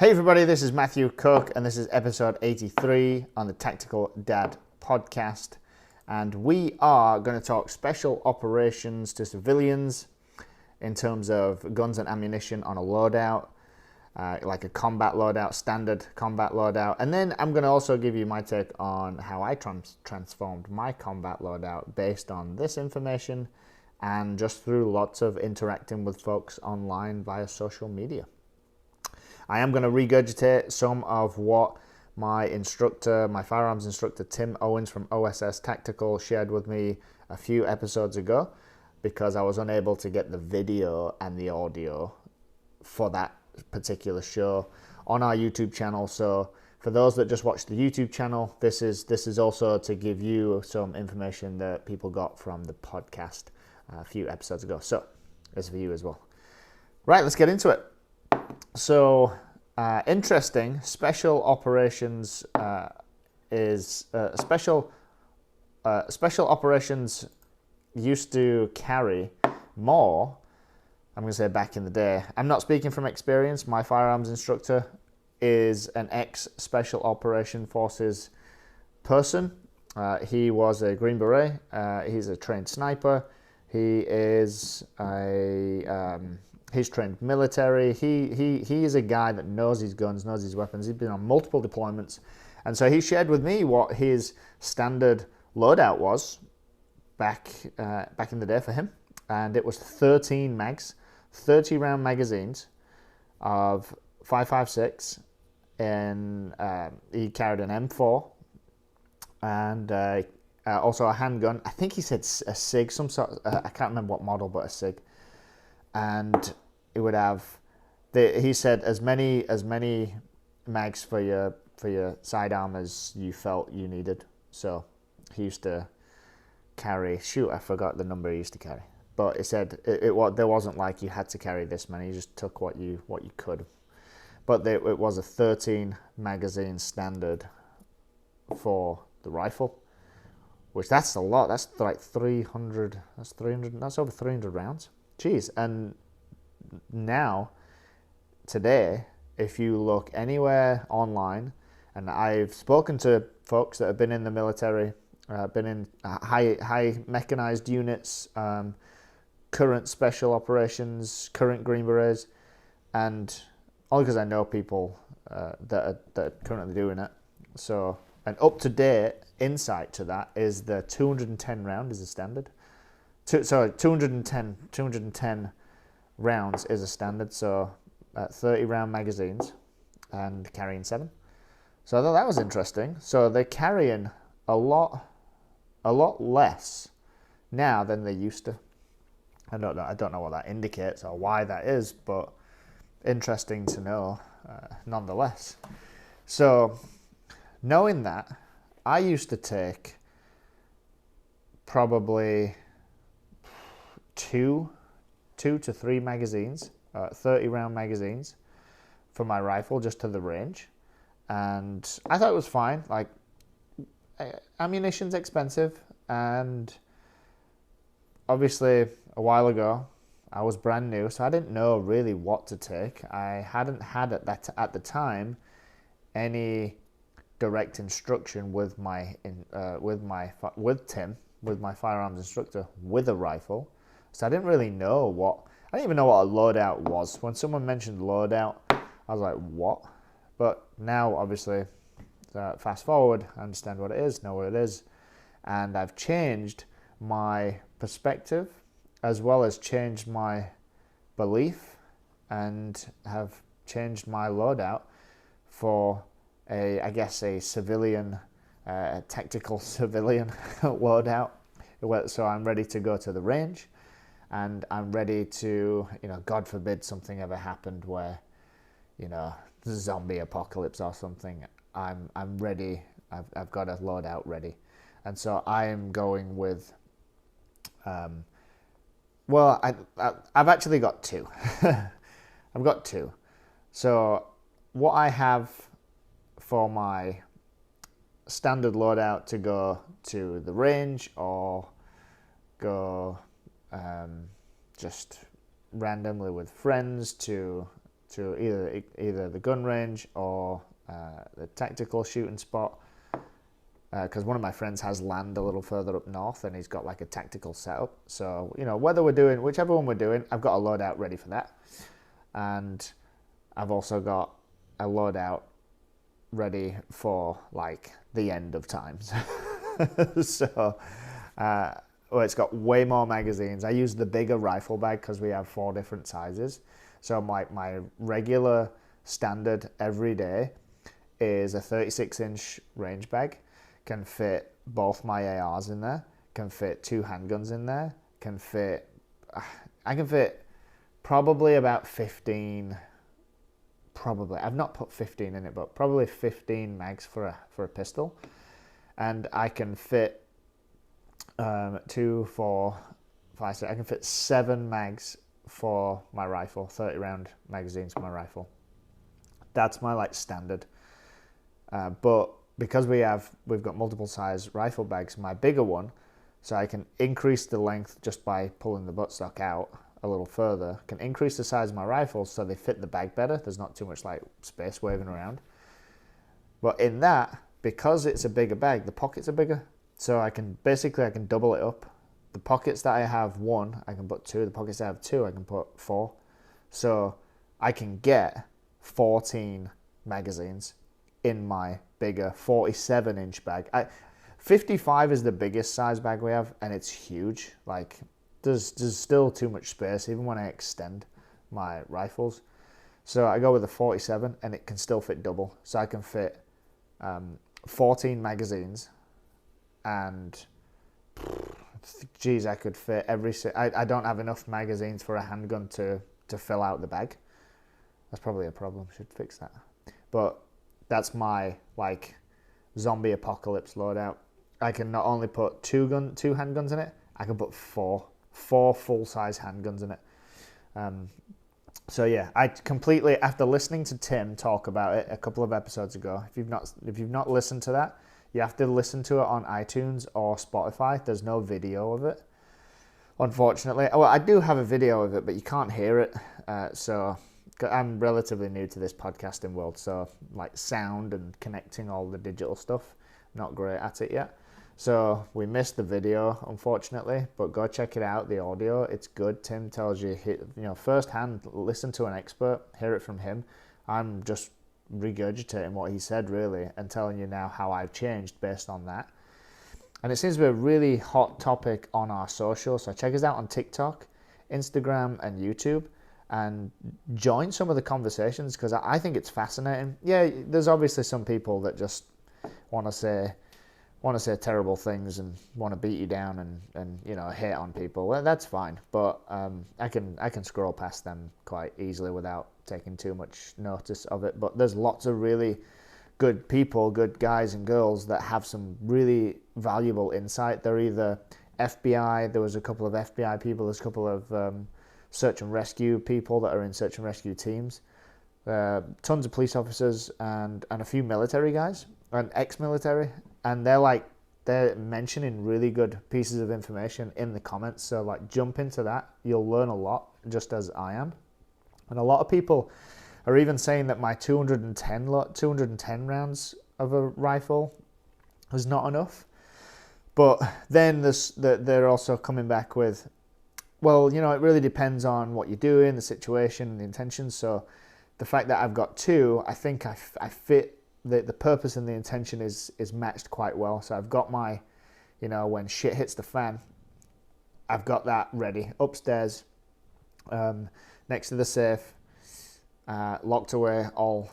Hey everybody, this is Matthew Cook and this is episode 83 on the Tactical Dad podcast. And we are going to talk special operations to civilians in terms of guns and ammunition on a loadout, like a combat loadout, standard combat loadout. And then I'm going to also give you my take on how I transformed my combat loadout based on this information and just through lots of interacting with folks online via social media. I am going to regurgitate some of what my instructor, my firearms instructor, Tim Owens from OSS Tactical shared with me a few episodes ago because I was unable to get the video and the audio for that particular show on our YouTube channel. So for those that just watch the YouTube channel, this is also to give you some information that people got from the podcast a few episodes ago. So it's for you as well. Right, let's get into it. So, interesting, special operations special operations used to carry more, I'm going to say back in the day. I'm not speaking from experience. My firearms instructor is an ex-Special Operation Forces person. He was a Green Beret. He's a trained sniper. He is he's trained military. He is a guy that knows his guns, knows his weapons. He's been on multiple deployments. And so he shared with me what his standard loadout was back in the day for him. And it was 13 mags, 30 round magazines of 5.56. And he carried an M4 and also a handgun. I think he said a SIG, some sort I can't remember what model, but a SIG. And it would have, he said, as many mags for your sidearm as you felt you needed. So he used to carry, I forgot the number he used to carry, but it said there wasn't like you had to carry this many. You just took what you could. But it was a 13 magazine standard for the rifle, which that's a lot. That's like 300. That's over 300 rounds. Jeez. And now, today, if you look anywhere online, and I've spoken to folks that have been in the military, been in high mechanized units, current special operations, current Green Berets, and only because I know people that are currently doing it. So, an up-to-date insight to that is the 210 round is the standard. 210 rounds is a standard, so 30 round magazines and carrying 7. So I thought that was interesting. So they're carrying a lot less now than they used to. I don't know what that indicates or why that is, but interesting to know nonetheless. So knowing that, I used to take probably 2 to 3 magazines, 30 round magazines for my rifle just to the range. And I thought it was fine. Like, ammunition's expensive, and obviously a while ago I was brand new, so I didn't know really what to take. I hadn't had at the time any direct instruction with Tim, with my firearms instructor, with a rifle. So I didn't really know I didn't even know what a loadout was. When someone mentioned loadout, I was like, what? But now, obviously, fast forward, I understand what it is, know what it is. And I've changed my perspective as well as changed my belief and have changed my loadout for a civilian, tactical civilian loadout. So I'm ready to go to the range. And I'm ready to, God forbid something ever happened where, zombie apocalypse or something. I'm ready. I've got a loadout ready, and so I am going with. I've actually got 2. I've got 2. So what I have for my standard loadout to go to the range or go just randomly with friends to to either the gun range or the tactical shooting spot. Because one of my friends has land a little further up north, and he's got like a tactical setup. So, you know, whichever one we're doing, I've got a loadout ready for that. And I've also got a loadout ready for like the end of times. So, it's got way more magazines. I use the bigger rifle bag because we have 4 different sizes. So my regular standard every day is a 36-inch range bag. Can fit both my ARs in there, can fit 2 handguns in there, I can fit probably about 15, I've not put 15 in it, but probably 15 mags for a pistol. And I can fit 2, 4, 5, 6, I can fit 7 mags for my rifle, 30 round magazines for my rifle. That's my like standard. But because we've got multiple size rifle bags, my bigger one, so I can increase the length just by pulling the buttstock out a little further, can increase the size of my rifles so they fit the bag better. There's not too much like space waving around. But in that, because it's a bigger bag, the pockets are bigger. So I can double it up. The pockets that I have 1, I can put 2. The pockets that I have 2, I can put 4. So I can get 14 magazines in my bigger 47-inch bag. 55 is the biggest size bag we have, and it's huge. Like, there's still too much space, even when I extend my rifles. So I go with a 47, and it can still fit double. So I can fit 14 magazines, and geez, I could fit I don't have enough magazines for a handgun to fill out the bag. That's probably a problem. Should fix that. But that's my like zombie apocalypse loadout. I can not only put 2 handguns in it, I can put 4 full-size handguns in it. So yeah, I completely, after listening to Tim talk about it a couple of episodes ago, if you've not listened to that, you have to listen to it on iTunes or Spotify. There's no video of it, unfortunately. Well, I do have a video of it, but you can't hear it. So I'm relatively new to this podcasting world, so like sound and connecting all the digital stuff, not great at it yet. So we missed the video, unfortunately, but go check it out, the audio. It's good. Tim tells you, firsthand, listen to an expert, hear it from him. I'm just regurgitating what he said, really, and telling you now how I've changed based on that. And it seems to be a really hot topic on our social, so check us out on TikTok, Instagram, and YouTube, and join some of the conversations, because I think it's fascinating. Yeah, there's obviously some people that just want to say terrible things and want to beat you down and hate on people. Well, that's fine, but I can scroll past them quite easily without taking too much notice of it. But there's lots of really good people, good guys and girls that have some really valuable insight. They're either FBI, there was a couple of FBI people, there's a couple of search and rescue people that are in search and rescue teams, tons of police officers and a few military guys and ex-military. And they're mentioning really good pieces of information in the comments. So like jump into that. You'll learn a lot, just as I am. And a lot of people are even saying that my 210 rounds of a rifle is not enough. But then they're also coming back with, well, it really depends on what you're doing, the situation, and the intentions. So the fact that I've got 2, I think I fit. The purpose and the intention is matched quite well. So I've got my, when shit hits the fan, I've got that ready upstairs, next to the safe, locked away, all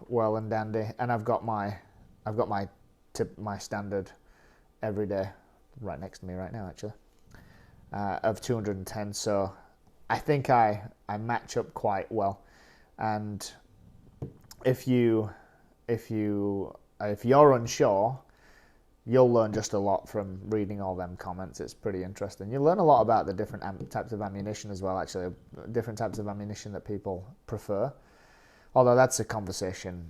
well and dandy. And I've got my standard everyday right next to me right now, actually, of 210. So I think I match up quite well. And if you're unsure, you'll learn just a lot from reading all them comments. It's pretty interesting. You learn a lot about the different types of ammunition as well, actually, different types of ammunition that people prefer. Although that's a conversation.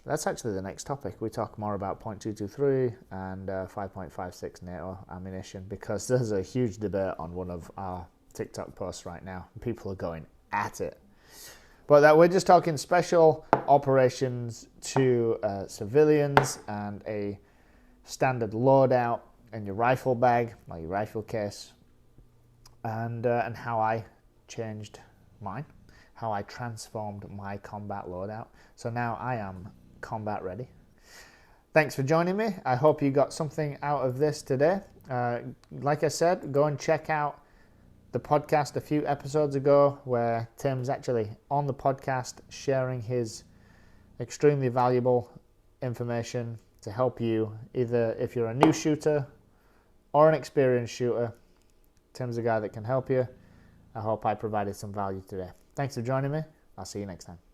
That's actually the next topic. We talk more about .223 and 5.56 NATO ammunition, because there's a huge debate on one of our TikTok posts right now. People are going at it. But that we're just talking special operations to civilians and a standard loadout in your rifle bag or your rifle case, and how I changed mine, how I transformed my combat loadout. So now I am combat ready. Thanks for joining me. I hope you got something out of this today. Like I said, go and check out the podcast a few episodes ago where Tim's actually on the podcast sharing his extremely valuable information to help you, either if you're a new shooter or an experienced shooter. Tim's a guy that can help you. I hope I provided some value today. Thanks for joining me. I'll see you next time.